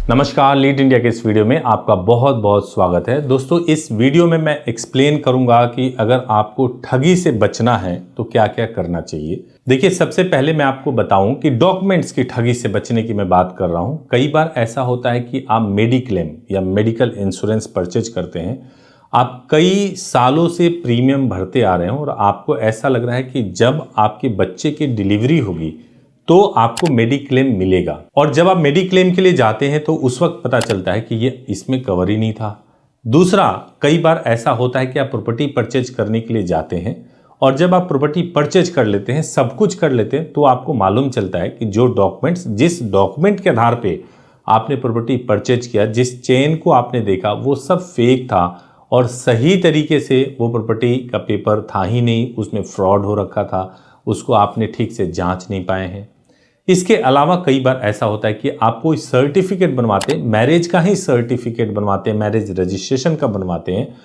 नमस्कार, lead India के इस वीडियो में आपका बहुत बहुत स्वागत है। दोस्तों, इस वीडियो में मैं एक्सप्लेन करूंगा कि अगर आपको ठगी से बचना है तो क्या क्या करना चाहिए। देखिए, सबसे पहले मैं आपको बताऊं कि डॉक्यूमेंट्स की ठगी से बचने की मैं बात कर रहा हूं। कई बार ऐसा होता है कि आप मेडिक्लेम या मेडिकल इंश्योरेंस परचेज करते हैं, आप कई सालों से प्रीमियम भरते आ रहे हैं और आपको ऐसा लग रहा है कि जब आपके बच्चे की डिलीवरी होगी तो आपको मेडिक्लेम मिलेगा, और जब आप मेडिक्लेम के लिए जाते हैं तो उस वक्त पता चलता है कि ये इसमें कवर ही नहीं था। दूसरा, कई बार ऐसा होता है कि आप प्रॉपर्टी परचेज करने के लिए जाते हैं और जब आप प्रॉपर्टी परचेज कर लेते हैं, सब कुछ कर लेते हैं, तो आपको मालूम चलता है कि जो डॉक्यूमेंट्स, जिस डॉक्यूमेंट के आधार पे आपने प्रॉपर्टी परचेज किया, जिस चेन को आपने देखा, वो सब फेक था और सही तरीके से वो प्रॉपर्टी का पेपर था ही नहीं, उसमें फ्रॉड हो रखा था, उसको आपने ठीक से जांच नहीं पाए हैं। इसके अलावा कई बार ऐसा होता है कि आप कोई सर्टिफिकेट बनवाते हैं, मैरिज का ही सर्टिफिकेट बनवाते हैं, मैरिज रजिस्ट्रेशन का बनवाते हैं,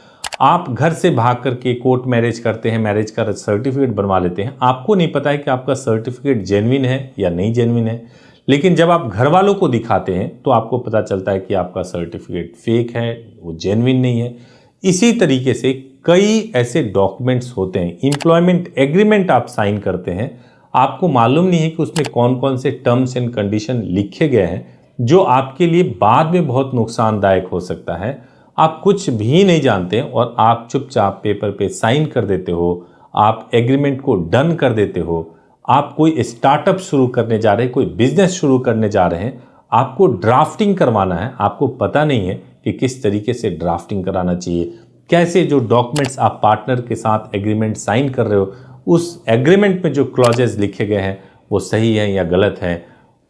आप घर से भाग करके कोर्ट मैरिज करते हैं, मैरिज का सर्टिफिकेट बनवा लेते हैं, आपको नहीं पता है कि आपका सर्टिफिकेट जेन्युइन है या नहीं जेन्युइन है। लेकिन जब आप घर वालों को दिखाते हैं तो आपको पता चलता है कि आपका सर्टिफिकेट फेक है, वो जेन्युइन नहीं है। इसी तरीके से कई ऐसे डॉक्यूमेंट्स होते हैं, एम्प्लॉयमेंट एग्रीमेंट आप साइन करते हैं, आपको मालूम नहीं है कि उसमें कौन कौन से टर्म्स एंड कंडीशन लिखे गए हैं जो आपके लिए बाद में बहुत नुकसानदायक हो सकता है। आप कुछ भी नहीं जानते और आप चुपचाप पेपर पे साइन कर देते हो, आप एग्रीमेंट को डन कर देते हो। आप कोई स्टार्टअप शुरू करने जा रहे हैं, कोई बिजनेस शुरू करने जा रहे हैं, आपको ड्राफ्टिंग करवाना है, आपको पता नहीं है कि किस तरीके से ड्राफ्टिंग कराना चाहिए, कैसे जो डॉक्यूमेंट्स आप पार्टनर के साथ एग्रीमेंट साइन कर रहे हो, उस एग्रीमेंट में जो क्लॉजेस लिखे गए हैं वो सही है या गलत है,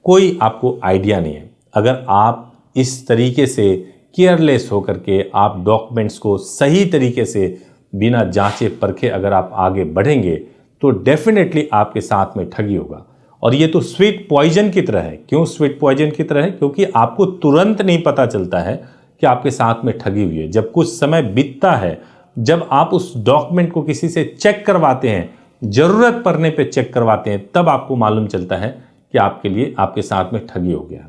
कोई आपको आइडिया नहीं है। अगर आप इस तरीके से केयरलेस होकर के आप डॉक्यूमेंट्स को सही तरीके से बिना जांचे परखे अगर आप आगे बढ़ेंगे तो डेफिनेटली आपके साथ में ठगी होगा। और ये तो स्वीट पॉइजन की तरह है। क्यों स्वीट पॉइजन की तरह है? क्योंकि आपको तुरंत नहीं पता चलता है कि आपके साथ में ठगी हुई है। जब कुछ समय बीतता है, जब आप उस डॉक्यूमेंट को किसी से चेक करवाते हैं, जरूरत पड़ने पे चेक करवाते हैं, तब आपको मालूम चलता है कि आपके लिए आपके साथ में ठगी हो गया।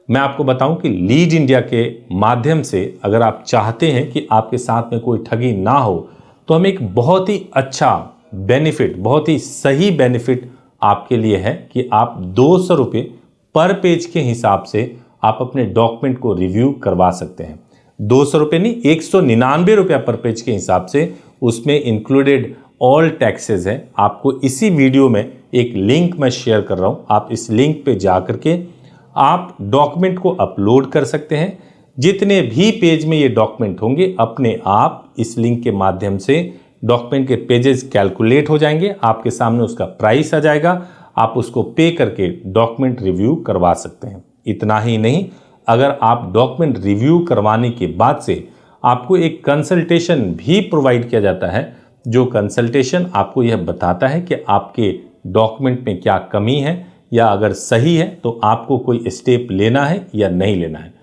मैं आपको बताऊं कि लीड इंडिया के माध्यम से अगर आप चाहते हैं कि आपके साथ में कोई ठगी ना हो, तो हम एक बहुत ही अच्छा बेनिफिट, बहुत ही सही बेनिफिट आपके लिए है कि आप 200 रुपये पर पेज के हिसाब से आप अपने डॉक्यूमेंट को रिव्यू करवा सकते हैं। 200 रुपये नहीं, 199 रुपया पर पेज के हिसाब से, उसमें इंक्लूडेड ऑल टैक्सेस है। आपको इसी वीडियो में एक लिंक मैं शेयर कर रहा हूं, आप इस लिंक पे जा करके आप डॉक्यूमेंट को अपलोड कर सकते हैं। जितने भी पेज में ये डॉक्यूमेंट होंगे, अपने आप इस लिंक के माध्यम से डॉक्यूमेंट के पेजेस कैलकुलेट हो जाएंगे, आपके सामने उसका प्राइस आ जाएगा, आप उसको पे करके डॉक्यूमेंट रिव्यू करवा सकते हैं। इतना ही नहीं, अगर आप डॉक्यूमेंट रिव्यू करवाने के बाद से आपको एक कंसल्टेशन भी प्रोवाइड किया जाता है, जो कंसल्टेशन आपको यह बताता है कि आपके डॉक्यूमेंट में क्या कमी है, या अगर सही है तो आपको कोई स्टेप लेना है या नहीं लेना है।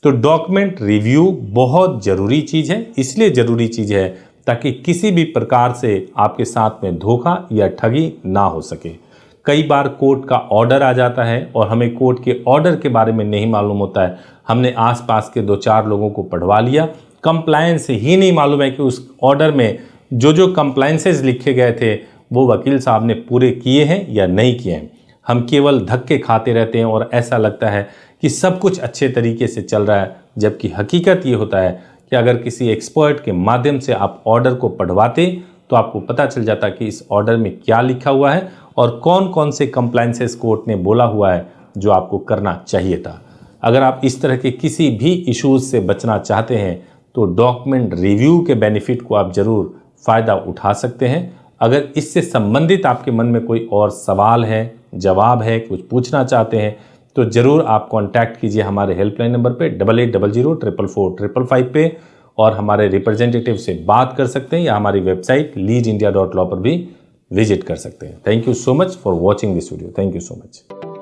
तो डॉक्यूमेंट रिव्यू बहुत ज़रूरी चीज़ है। इसलिए ज़रूरी चीज़ है ताकि किसी भी प्रकार से आपके साथ में धोखा या ठगी ना हो सके। कई बार कोर्ट का ऑर्डर आ जाता है और हमें कोर्ट के ऑर्डर के बारे में नहीं मालूम होता है। हमने आसपास के 2-4 लोगों को पढ़वा लिया, कंप्लायंस ही नहीं मालूम है कि उस ऑर्डर में जो कंप्लायंसेस लिखे गए थे वो वकील साहब ने पूरे किए हैं या नहीं किए हैं। हम केवल धक्के खाते रहते हैं और ऐसा लगता है कि सब कुछ अच्छे तरीके से चल रहा है, जबकि हकीकत ये होता है कि अगर किसी एक्सपर्ट के माध्यम से आप ऑर्डर को पढ़वाते तो आपको पता चल जाता कि इस ऑर्डर में क्या लिखा हुआ है और कौन कौन से कंप्लायंसेस कोर्ट ने बोला हुआ है जो आपको करना चाहिए था। अगर आप इस तरह के किसी भी इश्यूज से बचना चाहते हैं तो डॉक्यूमेंट रिव्यू के बेनिफिट को आप जरूर फ़ायदा उठा सकते हैं। अगर इससे संबंधित आपके मन में कोई और सवाल है, जवाब है, कुछ पूछना चाहते हैं, तो ज़रूर आप कांटेक्ट कीजिए हमारे हेल्पलाइन नंबर पे 8800444555 पे, और हमारे रिप्रेजेंटेटिव से बात कर सकते हैं, या हमारी वेबसाइट leadindia.law पर भी विजिट कर सकते हैं। Thank you so much for watching this video. Thank you so much.